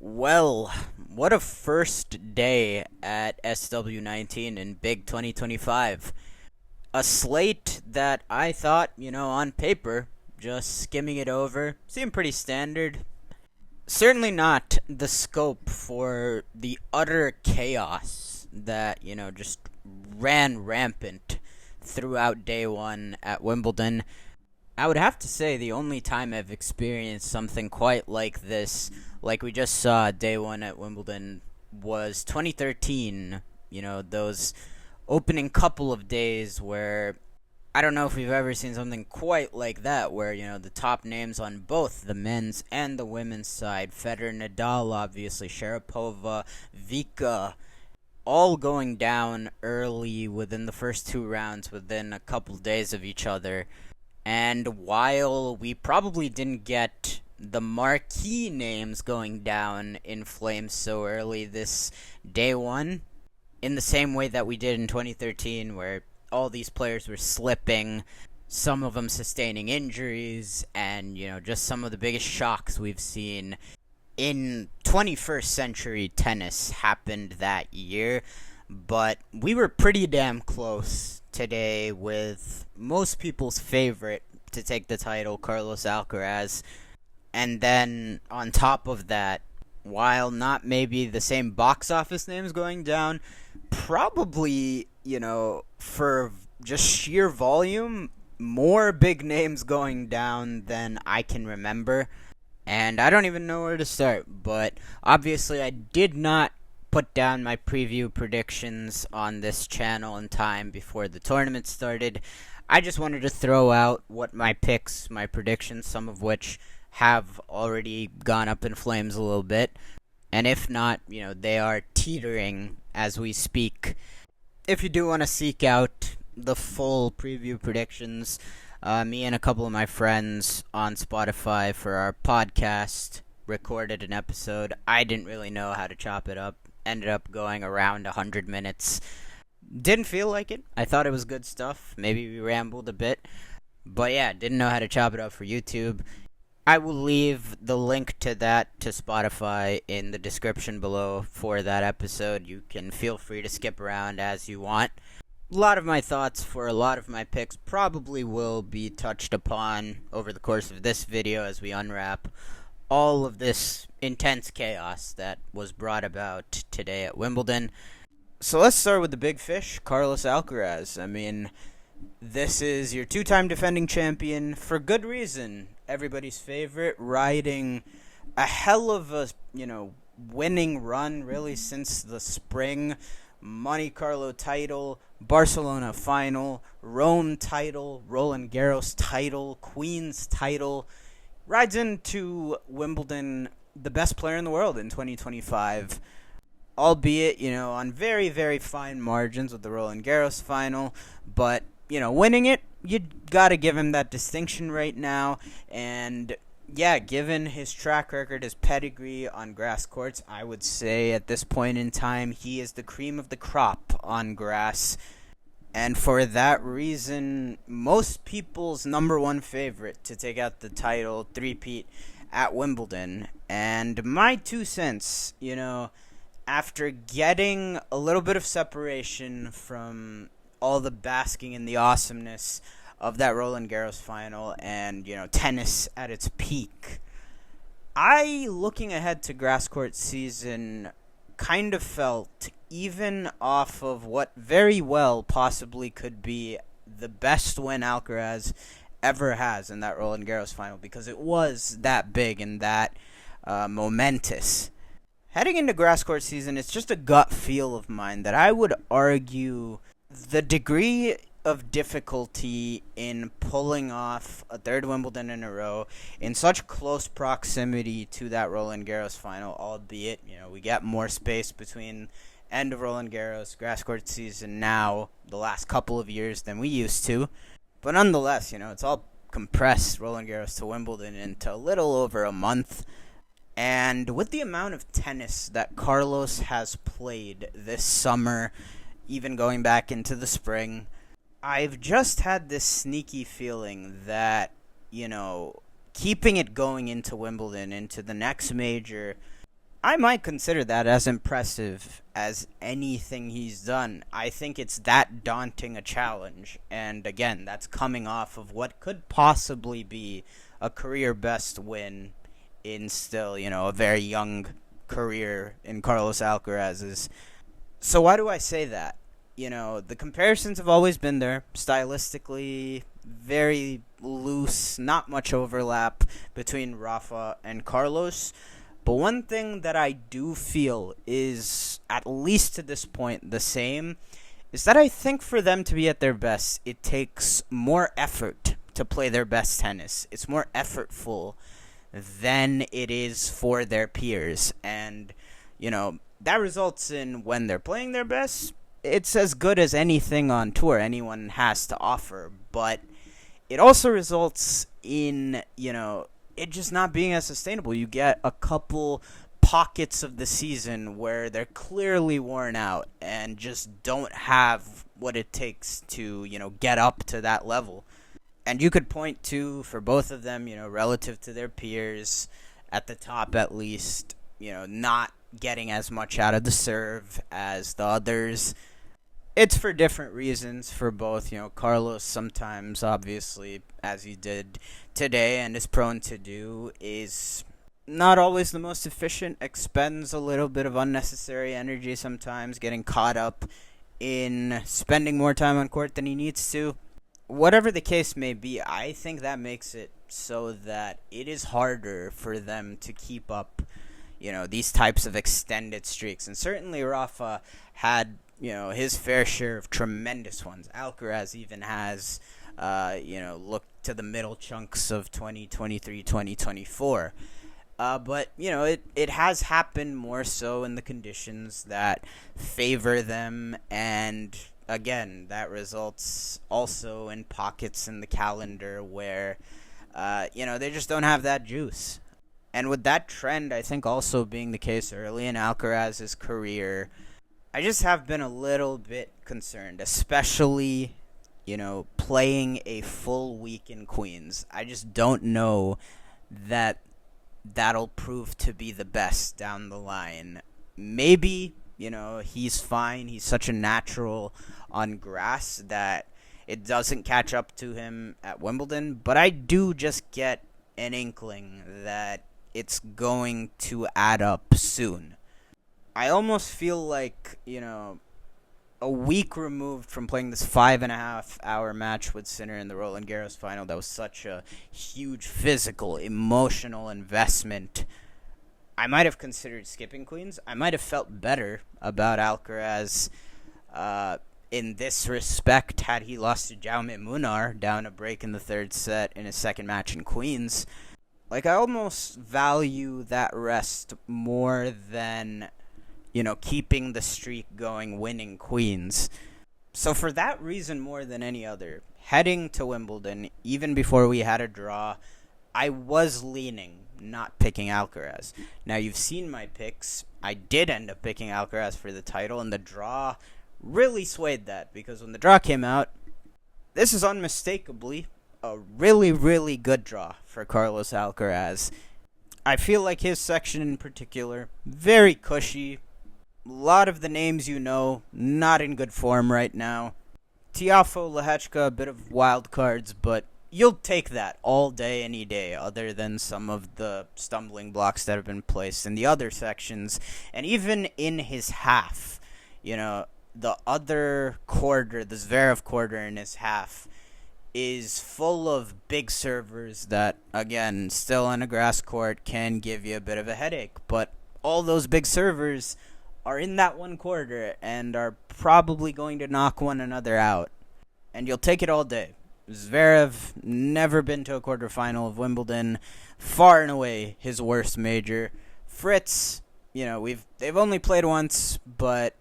Well, what a first day at SW19 in Big 2025. A slate that I thought, on paper, just skimming it over, seemed pretty standard. Certainly not the scope for the utter chaos that, just ran rampant throughout day one at Wimbledon. I would have to say the only time I've experienced something quite like this, like we just saw day one at Wimbledon, was 2013. Those opening couple of days where I don't know if we've ever seen something quite like that, where, the top names on both the men's and the women's side, Federer, Nadal, obviously, Sharapova, Vika, all going down early within the first two rounds, within a couple days of each other. And while we probably didn't get the marquee names going down in flames so early this day one, in the same way that we did in 2013, where all these players were slipping, some of them sustaining injuries, and, just some of the biggest shocks we've seen in 21st century tennis happened that year. But we were pretty damn close today with most people's favorite to take the title, Carlos Alcaraz. And then on top of that, while not maybe the same box office names going down, probably, for just sheer volume, more big names going down than I can remember. And I don't even know where to start, but obviously I did not put down my preview predictions on this channel in time before the tournament started. I just wanted to throw out what my picks, my predictions, some of which have already gone up in flames a little bit. And if not, they are teetering as we speak. If you do want to seek out the full preview predictions, me and a couple of my friends on Spotify for our podcast recorded an episode. I didn't really know how to chop it up. Ended up going around 100 minutes. Didn't feel like it. I thought it was good stuff. Maybe we rambled a bit. But yeah, didn't know how to chop it up for YouTube. I will leave the link to that to Spotify in the description below for that episode. You can feel free to skip around as you want. A lot of my thoughts for a lot of my picks probably will be touched upon over the course of this video as we unwrap all of this intense chaos that was brought about today at Wimbledon. So let's start with the big fish, Carlos Alcaraz. I mean, this is your two-time defending champion for good reason. Everybody's favorite, riding a hell of a, winning run really since the spring. Monte Carlo title, Barcelona final, Rome title, Roland Garros title, Queen's title. Rides into Wimbledon the best player in the world in 2025, albeit, on very, very fine margins with the Roland Garros final, but, winning it, you gotta give him that distinction right now, and, yeah, given his track record, his pedigree on grass courts, I would say at this point in time, he is the cream of the crop on grass. And for that reason, most people's number one favorite to take out the title, three-peat at Wimbledon. And my 2 cents, after getting a little bit of separation from all the basking in the awesomeness of that Roland Garros final and, tennis at its peak, looking ahead to grass court season, kind of felt, even off of what very well possibly could be the best win Alcaraz ever has in that Roland Garros final, because it was that big and that momentous. Heading into grass court season, it's just a gut feel of mine that I would argue the degree of difficulty in pulling off a third Wimbledon in a row in such close proximity to that Roland Garros final, albeit, we get more space between end of Roland Garros, grass court season now, the last couple of years than we used to. But nonetheless, it's all compressed, Roland Garros to Wimbledon, into a little over a month. And with the amount of tennis that Carlos has played this summer, even going back into the spring, I've just had this sneaky feeling that, keeping it going into Wimbledon, into the next major, I might consider that as impressive as anything he's done. I think it's that daunting a challenge. And again, that's coming off of what could possibly be a career best win in still, a very young career in Carlos Alcaraz's. So why do I say that? The comparisons have always been there. Stylistically, very loose, not much overlap between Rafa and Carlos. But one thing that I do feel is, at least to this point, the same, is that I think for them to be at their best, it takes more effort to play their best tennis. It's more effortful than it is for their peers. And, that results in when they're playing their best, it's as good as anything on tour anyone has to offer. But it also results in, it just not being as sustainable. You get a couple pockets of the season where they're clearly worn out and just don't have what it takes to, get up to that level. And you could point to, for both of them, relative to their peers, at the top at least, not getting as much out of the serve as the others. It's for different reasons for both. Carlos sometimes, obviously, as he did today and is prone to do, is not always the most efficient, expends a little bit of unnecessary energy sometimes, getting caught up in spending more time on court than he needs to. Whatever the case may be, I think that makes it so that it is harder for them to keep up, these types of extended streaks. And certainly Rafa had his fair share of tremendous ones. Alcaraz even has, looked to the middle chunks of 2023, 2024. But, it has happened more so in the conditions that favor them. And, again, that results also in pockets in the calendar where, they just don't have that juice. And with that trend, I think also being the case early in Alcaraz's career, I just have been a little bit concerned, especially, playing a full week in Queens. I just don't know that that'll prove to be the best down the line. Maybe, he's fine. He's such a natural on grass that it doesn't catch up to him at Wimbledon. But I do just get an inkling that it's going to add up soon. I almost feel like, a week removed from playing this 5.5-hour match with Sinner in the Roland Garros final, that was such a huge physical, emotional investment, I might have considered skipping Queens. I might have felt better about Alcaraz in this respect had he lost to Jaume Munar down a break in the third set in his second match in Queens. I almost value that rest more than, keeping the streak going, winning Queens. So for that reason more than any other, heading to Wimbledon, even before we had a draw, I was leaning not picking Alcaraz. Now, you've seen my picks. I did end up picking Alcaraz for the title, and the draw really swayed that, because when the draw came out, this is unmistakably a really, really good draw for Carlos Alcaraz. I feel like his section in particular, very cushy. A lot of the names not in good form right now. Tiafoe, Lehechka, a bit of wild cards, but you'll take that all day, any day, other than some of the stumbling blocks that have been placed in the other sections. And even in his half, the other quarter, the Zverev quarter in his half, is full of big servers that, again, still on a grass court can give you a bit of a headache. But all those big servers are in that one quarter and are probably going to knock one another out. And you'll take it all day. Zverev, never been to a quarterfinal of Wimbledon, far and away his worst major. Fritz, they've only played once, but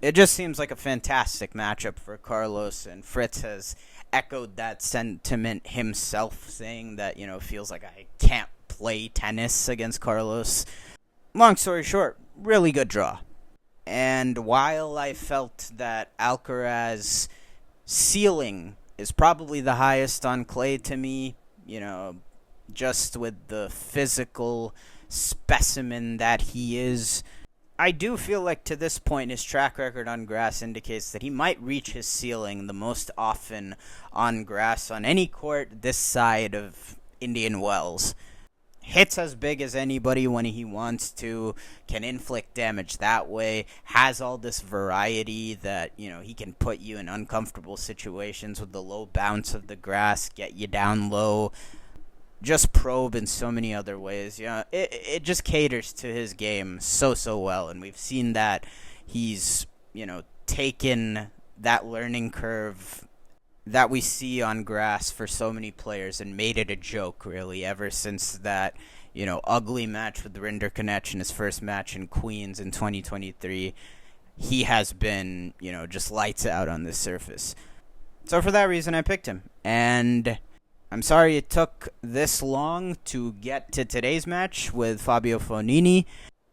it just seems like a fantastic matchup for Carlos, and Fritz has echoed that sentiment himself, saying that, feels like I can't play tennis against Carlos. Long story short, really good draw. And while I felt that Alcaraz ceiling is probably the highest on clay to me, just with the physical specimen that he is. I do feel like to this point his track record on grass indicates that he might reach his ceiling the most often on grass on any court this side of Indian Wells. Hits as big as anybody when he wants to, can inflict damage that way, has all this variety that, he can put you in uncomfortable situations with the low bounce of the grass, get you down low, just probe in so many other ways. It just caters to his game so well, and we've seen that he's, taken that learning curve that we see on grass for so many players and made it a joke, really, ever since that, ugly match with Rinderknech in his first match in Queens in 2023. He has been, just lights out on this surface. So for that reason, I picked him. And I'm sorry it took this long to get to today's match with Fabio Fognini.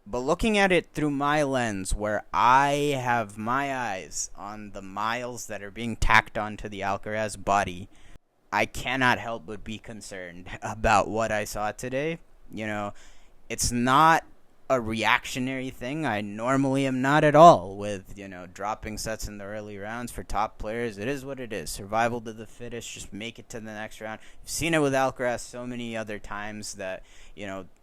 But looking at it through my lens, where I have my eyes on the miles that are being tacked onto the Alcaraz body, I cannot help but be concerned about what I saw today. It's not a reactionary thing. I normally am not at all with, dropping sets in the early rounds for top players. It is what it is. Survival to the fittest. Just make it to the next round. You've seen it with Alcaraz so many other times that,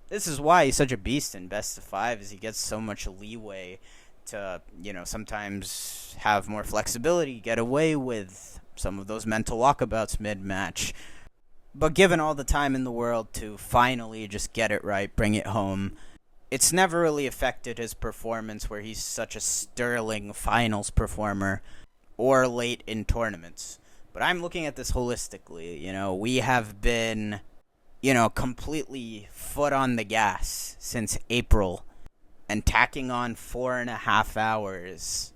this is why he's such a beast in best of five, is he gets so much leeway to, sometimes have more flexibility, get away with some of those mental walkabouts mid-match. But given all the time in the world to finally just get it right, bring it home, it's never really affected his performance where he's such a sterling finals performer or late in tournaments. But I'm looking at this holistically. We have been, completely foot on the gas since April, and tacking on 4.5 hours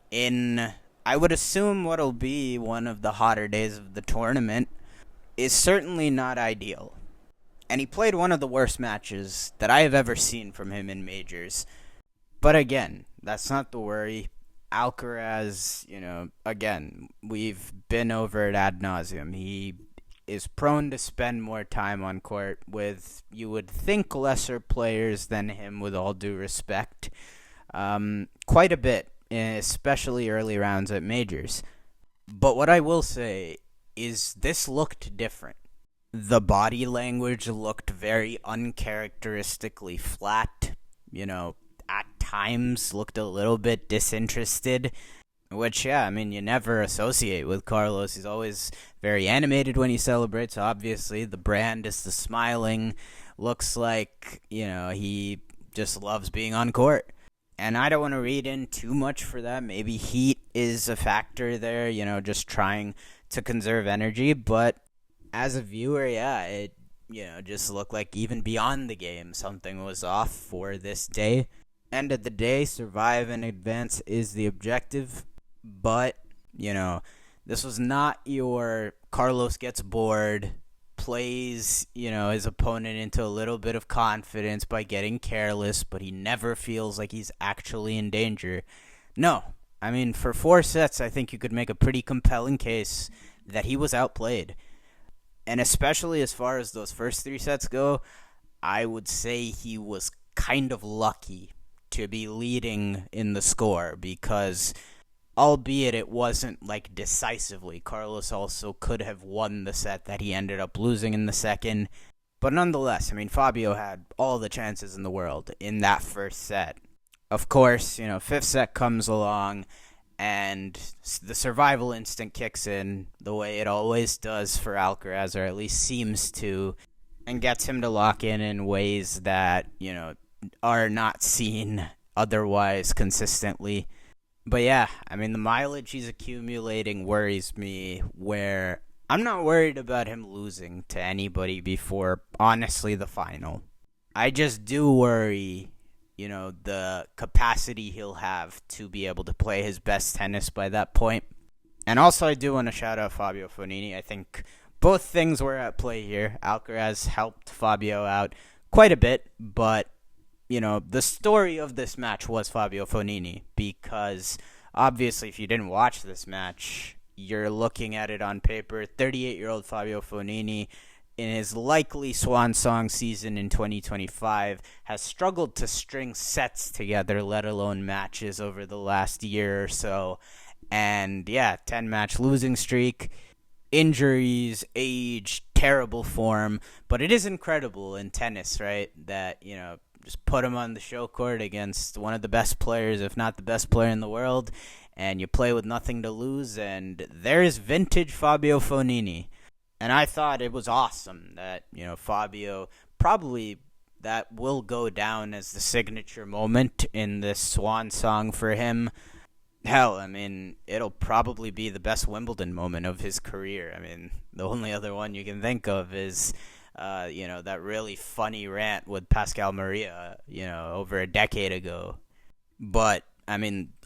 in, I would assume, what'll be one of the hotter days of the tournament is certainly not ideal. And he played one of the worst matches that I have ever seen from him in majors. But again, that's not the worry. Alcaraz, again, we've been over it ad nauseum. He is prone to spend more time on court with, you would think, lesser players than him, with all due respect. Quite a bit, especially early rounds at majors. But what I will say is this looked different. The body language looked very uncharacteristically flat, at times looked a little bit disinterested, which, you never associate with Carlos. He's always very animated when he celebrates, obviously. The brand is the smiling. Looks like, he just loves being on court. And I don't want to read in too much for that. Maybe heat is a factor there, just trying to conserve energy. But as a viewer, it, just looked like even beyond the game, something was off for this day. End of the day, survive and advance is the objective. But, this was not your Carlos gets bored, plays, his opponent into a little bit of confidence by getting careless, but he never feels like he's actually in danger. No. For 4 sets, I think you could make a pretty compelling case that he was outplayed. And especially as far as those first 3 sets go, I would say he was kind of lucky to be leading in the score, because albeit it wasn't decisively, Carlos also could have won the set that he ended up losing in the second. But nonetheless, Fabio had all the chances in the world in that first set. Of course, 5th set comes along, and the survival instinct kicks in the way it always does for Alcaraz, or at least seems to, and gets him to lock in ways that, are not seen otherwise consistently. But the mileage he's accumulating worries me, where I'm not worried about him losing to anybody before, honestly, the final. I just do worry, the capacity he'll have to be able to play his best tennis by that point. And also, I do want to shout out Fabio Fognini. I think both things were at play here. Alcaraz helped Fabio out quite a bit, but the story of this match was Fabio Fognini, because obviously if you didn't watch this match, you're looking at it on paper. 38-year-old Fabio Fognini in his likely swan song season in 2025, has struggled to string sets together, let alone matches, over the last year or so. And yeah, 10-match losing streak, injuries, age, terrible form. But it is incredible in tennis, right? That, just put him on the show court against one of the best players, if not the best player in the world, and you play with nothing to lose, and there's vintage Fabio Fognini. And I thought it was awesome that, Fabio, probably that will go down as the signature moment in this swan song for him. Hell, it'll probably be the best Wimbledon moment of his career. The only other one you can think of is, that really funny rant with Pascal Maria, over a decade ago. But,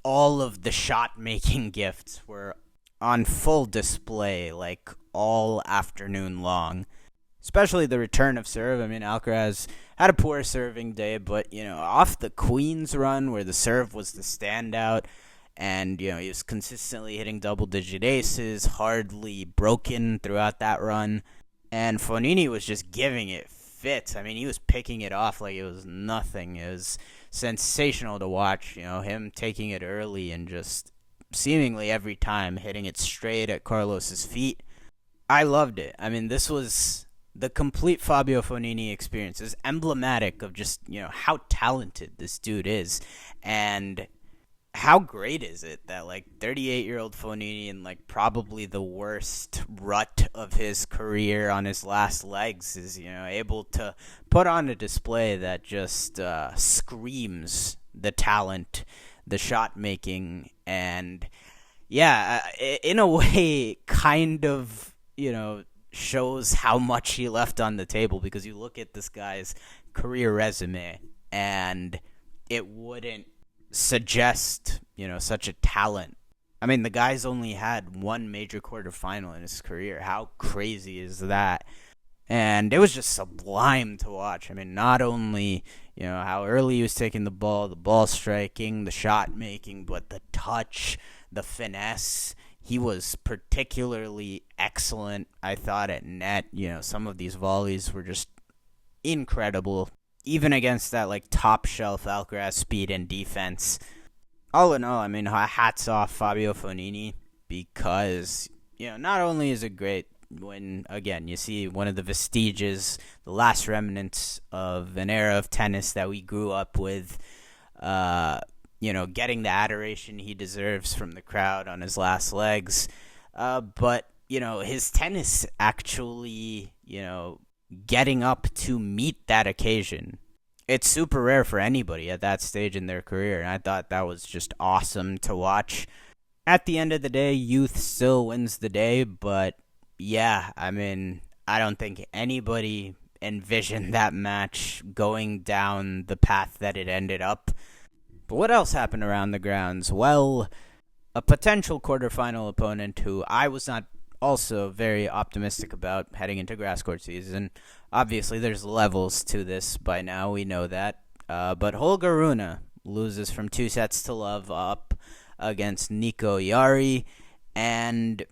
all of the shot-making gifts were on full display, like, all afternoon long. Especially the return of serve. Alcaraz had a poor serving day, but, off the Queen's run where the serve was the standout, and, he was consistently hitting double-digit aces, hardly broken throughout that run. And Fognini was just giving it fits. He was picking it off like it was nothing. It was sensational to watch, him taking it early and just seemingly every time hitting it straight at Carlos's feet. I loved it. This was the complete Fabio Fognini experience. It's emblematic of just, how talented this dude is. And how great is it that, 38-year-old Fognini in, probably the worst rut of his career on his last legs is, able to put on a display that just screams the talent, the shot-making, and, yeah, in a way, kind of, shows how much he left on the table, because you look at this guy's career resume, and it wouldn't suggest, such a talent. The guy's only had one major quarterfinal in his career. How crazy is that? And it was just sublime to watch. Not only, how early he was taking the ball striking, the shot making, but the touch, the finesse. He was particularly excellent, I thought, at net. Some of these volleys were just incredible, even against that, top-shelf Alcaraz speed and defense. All in all, hats off Fabio Fognini, because, not only is it great when, again, you see one of the vestiges, the last remnants of an era of tennis that we grew up with, getting the adoration he deserves from the crowd on his last legs, but, his tennis actually, getting up to meet that occasion. It's super rare for anybody at that stage in their career, and I thought that was just awesome to watch. At the end of the day, youth still wins the day, but yeah, I don't think anybody envisioned that match going down the path that it ended up. But what else happened around the grounds? Well, a potential quarterfinal opponent who I was not also very optimistic about heading into grass court season. Obviously, there's levels to this by now. We know that. But Holger Rune loses from 2-0 up against Nico Yari. And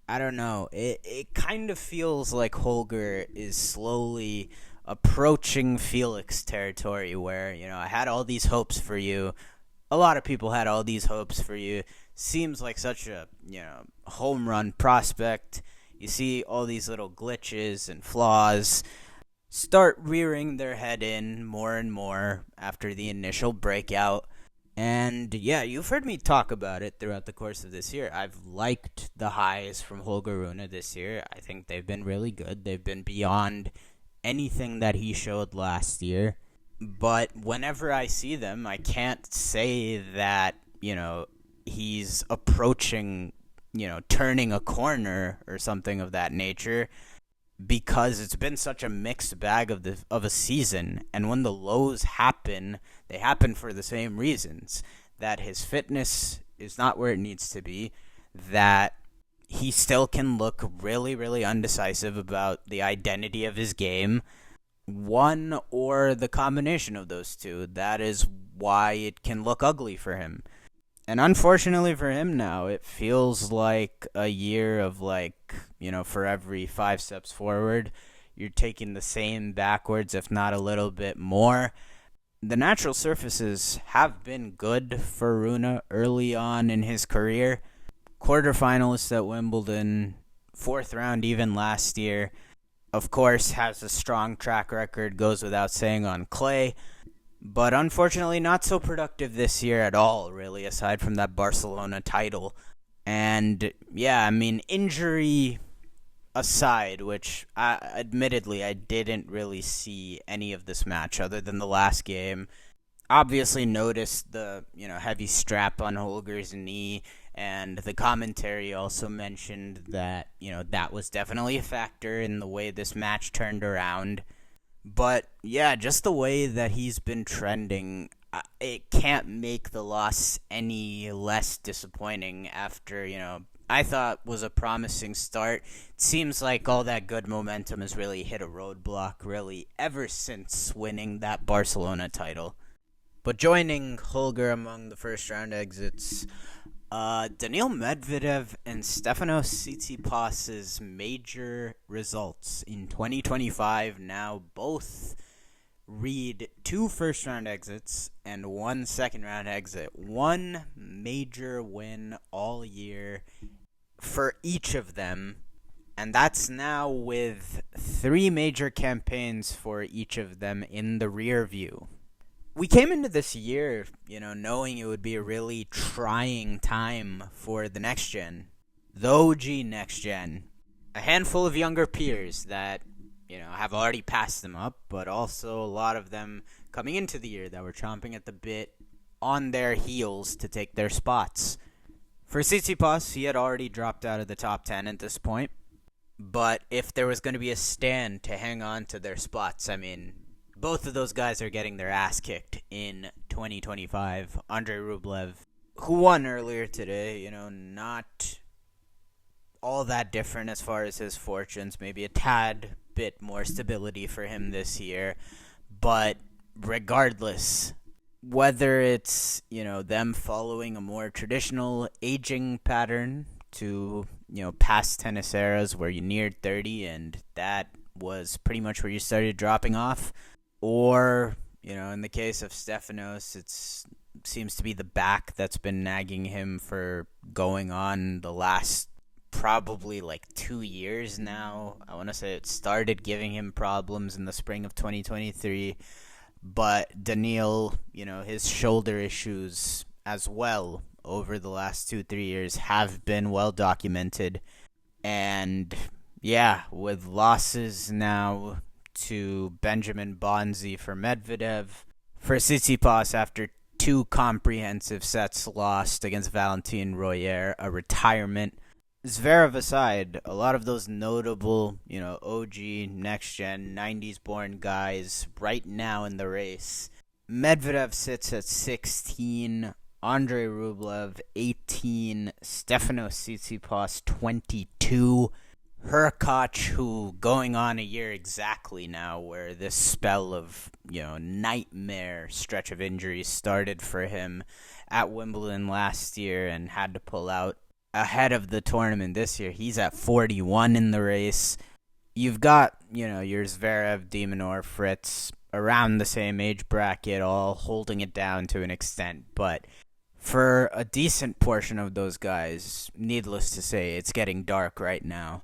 I don't know. It kind of feels like Holger is slowly approaching Felix territory where, I had all these hopes for you. A lot of people had all these hopes for you. Seems like such a, home run prospect. You see all these little glitches and flaws start rearing their head in more and more after the initial breakout. And yeah, you've heard me talk about it throughout the course of this year. I've liked the highs from Holger Rune this year. I think they've been really good. They've been beyond anything that he showed last year. But whenever I see them, I can't say that, he's approaching, turning a corner or something of that nature, because it's been such a mixed bag of a season. And when the lows happen, they happen for the same reasons, that his fitness is not where it needs to be, that he still can look really, really undecisive about the identity of his game, one or the combination of those two. That is why it can look ugly for him. And unfortunately for him now, it feels like a year of for every 5 steps forward, you're taking the same backwards, if not a little bit more. The natural surfaces have been good for Rune early on in his career. Quarterfinalist at Wimbledon, fourth round even last year. Of course, has a strong track record, goes without saying, on clay. But unfortunately, not so productive this year at all, really, aside from that Barcelona title. And, yeah, I mean, injury aside, which admittedly I didn't really see any of this match other than the last game. Obviously noticed the, heavy strap on Holger's knee, and the commentary also mentioned that, that was definitely a factor in the way this match turned around. But, yeah, just the way that he's been trending, it can't make the loss any less disappointing after, I thought was a promising start. It seems like all that good momentum has really hit a roadblock, really, ever since winning that Barcelona title. But joining Holger among the first-round exits, Daniil Medvedev and Stefanos Tsitsipas's major results in 2025 now both read 2 first-round exits and 1 second-round exit. 1 major win all year for each of them, and that's now with 3 major campaigns for each of them in the rear view. We came into this year, knowing it would be a really trying time for the next gen, the OG next gen. A handful of younger peers that, have already passed them up, but also a lot of them coming into the year that were chomping at the bit on their heels to take their spots. For Tsitsipas, he had already dropped out of the top 10 at this point, but if there was going to be a stand to hang on to their spots, both of those guys are getting their ass kicked in 2025. Andrei Rublev, who won earlier today, not all that different as far as his fortunes. Maybe a tad bit more stability for him this year. But regardless, whether it's, them following a more traditional aging pattern to, past tennis eras where you neared 30 and that was pretty much where you started dropping off, or, in the case of Stefanos, it seems to be the back that's been nagging him for going on the last probably 2 years now. I want to say it started giving him problems in the spring of 2023. But Daniil, his shoulder issues as well over the last 2-3 years have been well documented. And, yeah, with losses now to Benjamin Bonzi for Medvedev, for Tsitsipas after 2 comprehensive sets lost against Valentin Royer, a retirement. Zverev aside, a lot of those notable, OG, next-gen, 90s-born guys right now in the race. Medvedev sits at 16, Andrei Rublev 18, Stefanos Tsitsipas 22, Hurkacz, who going on a year exactly now where this spell of, nightmare stretch of injuries started for him at Wimbledon last year and had to pull out ahead of the tournament this year. He's at 41 in the race. You've got, your Zverev, de Minaur, Fritz around the same age bracket, all holding it down to an extent. But for a decent portion of those guys, needless to say, it's getting dark right now.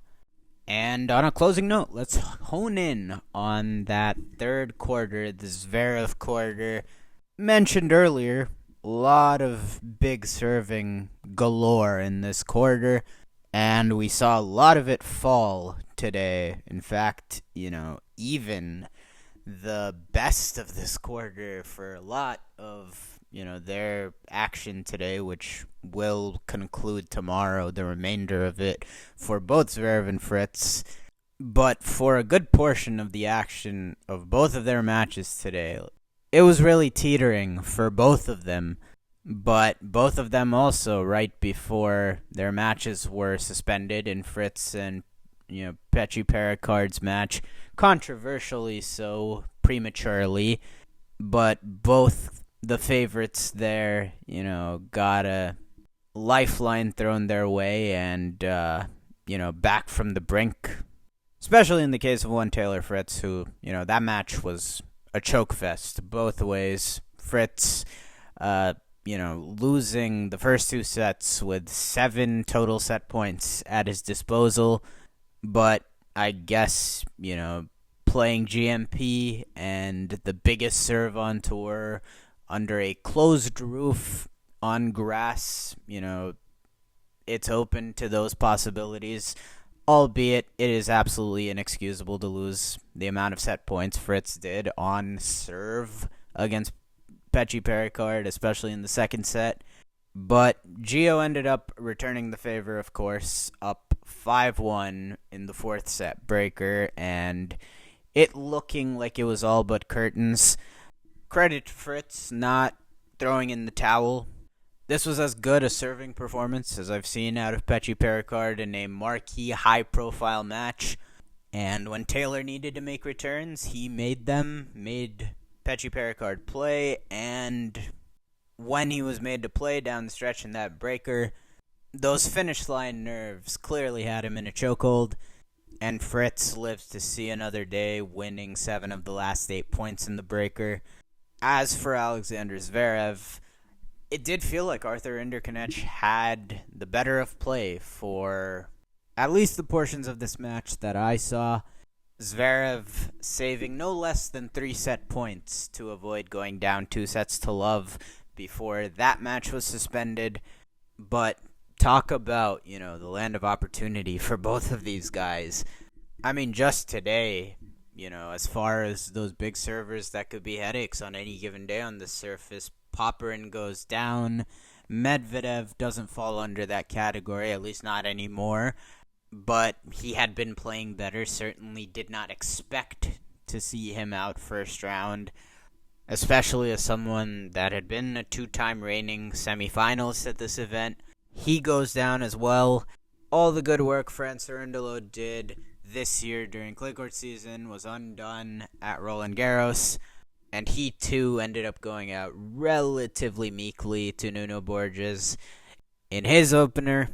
And on a closing note, let's hone in on that third quarter, the Zverev quarter. Mentioned earlier, a lot of big serving galore in this quarter, and we saw a lot of it fall today. In fact, even the best of this quarter for a lot of, their action today, which will conclude tomorrow, the remainder of it for both Zverev and Fritz. But for a good portion of the action of both of their matches today, it was really teetering for both of them. But both of them also, right before their matches were suspended in Fritz and, Pechi Pericard's match, controversially so, prematurely, but both the favorites there, got a lifeline thrown their way and, back from the brink especially in the case of one Taylor Fritz, who, that match was a choke fest both ways. Fritz, losing the first two sets with 7 total set points at his disposal, but I guess, playing GMP and the biggest serve on tour under a closed roof on grass, it's open to those possibilities, albeit it is absolutely inexcusable to lose the amount of set points Fritz did on serve against Petchy Pericard, especially in the second set. But Gio ended up returning the favor, of course, up 5-1 in the fourth set breaker, and it looking like it was all but curtains. Credit to Fritz not throwing in the towel. This was as good a serving performance as I've seen out of Petchy Pericard in a marquee high-profile match. And when Taylor needed to make returns, he made Petchy Pericard play, and when he was made to play down the stretch in that breaker, those finish line nerves clearly had him in a chokehold, and Fritz lives to see another day, winning 7 of the last 8 points in the breaker. As for Alexander Zverev, it did feel like Arthur Rinderknech had the better of play for at least the portions of this match that I saw. Zverev saving no less than 3 set points to avoid going down 2-0 before that match was suspended. But talk about, the land of opportunity for both of these guys. I mean, just today, as far as those big servers that could be headaches on any given day on the surface, Popyrin goes down. Medvedev doesn't fall under that category, at least not anymore. But he had been playing better. Certainly did not expect to see him out first round, especially as someone that had been a 2-time reigning semifinalist at this event. He goes down as well. All the good work Franz Cerundolo did this year during clay court season was undone at Roland Garros, and he too ended up going out relatively meekly to Nuno Borges in his opener.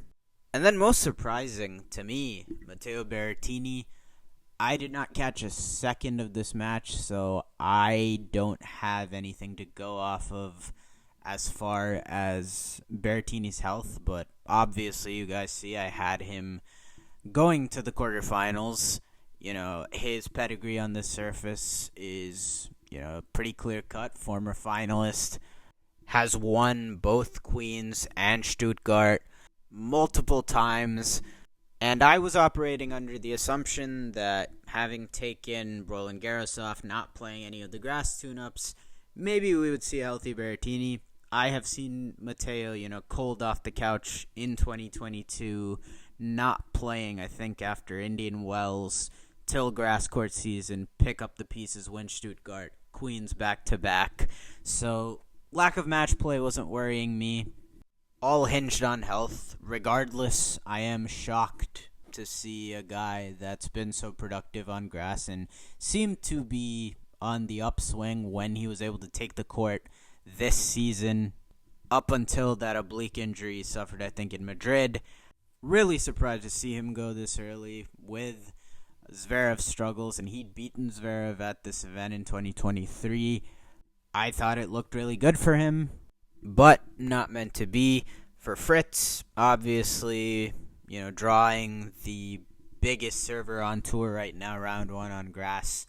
And then most surprising to me, Matteo Berrettini. I did not catch a second of this match, so I don't have anything to go off of as far as Berrettini's health, but obviously you guys see I had him going to the quarterfinals. His pedigree on this surface is, pretty clear-cut. Former finalist, has won both Queens and Stuttgart multiple times, and I was operating under the assumption that having taken Roland Garros off, not playing any of the grass tune-ups, maybe we would see a healthy Berrettini. I have seen Matteo, cold off the couch in 2022, not playing, I think, after Indian Wells, till grass court season, pick up the pieces, win Stuttgart, Queens back-to-back. So, lack of match play wasn't worrying me. All hinged on health. Regardless, I am shocked to see a guy that's been so productive on grass and seemed to be on the upswing when he was able to take the court this season, up until that oblique injury he suffered, I think, in Madrid. Really surprised to see him go this early with Zverev's struggles, and he'd beaten Zverev at this event in 2023. I thought it looked really good for him, but not meant to be. For Fritz, obviously, drawing the biggest server on tour right now, round 1 on grass,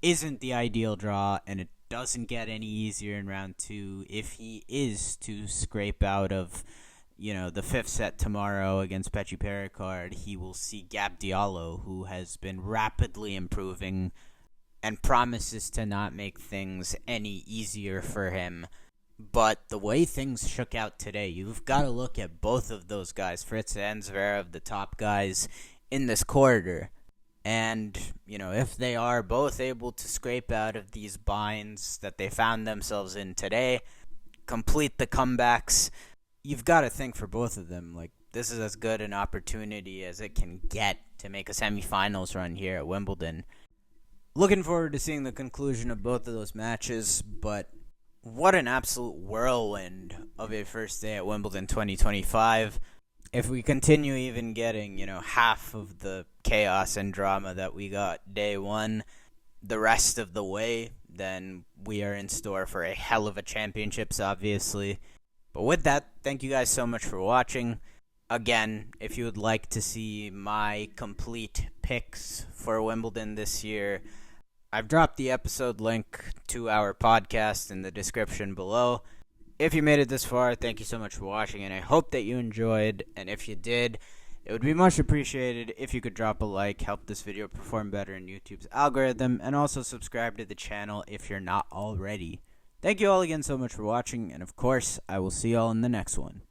isn't the ideal draw, and it doesn't get any easier in round 2 if he is to scrape out of, the 5th set tomorrow against Petchy Pericard. He will see Gab Diallo, who has been rapidly improving and promises to not make things any easier for him. But the way things shook out today, you've got to look at both of those guys, Fritz and Zverev, the top guys in this quarter. And, if they are both able to scrape out of these binds that they found themselves in today, complete the comebacks, you've got to think for both of them, this is as good an opportunity as it can get to make a semifinals run here at Wimbledon. Looking forward to seeing the conclusion of both of those matches, but what an absolute whirlwind of a first day at Wimbledon 2025. if we continue even getting, half of the chaos and drama that we got day one the rest of the way, then we are in store for a hell of a championships, obviously. But with that, thank you guys so much for watching. Again, if you would like to see my complete picks for Wimbledon this year, I've dropped the episode link to our podcast in the description below. If you made it this far, thank you so much for watching, and I hope that you enjoyed. And if you did, it would be much appreciated if you could drop a like, help this video perform better in YouTube's algorithm, and also subscribe to the channel if you're not already. Thank you all again so much for watching, and of course, I will see you all in the next one.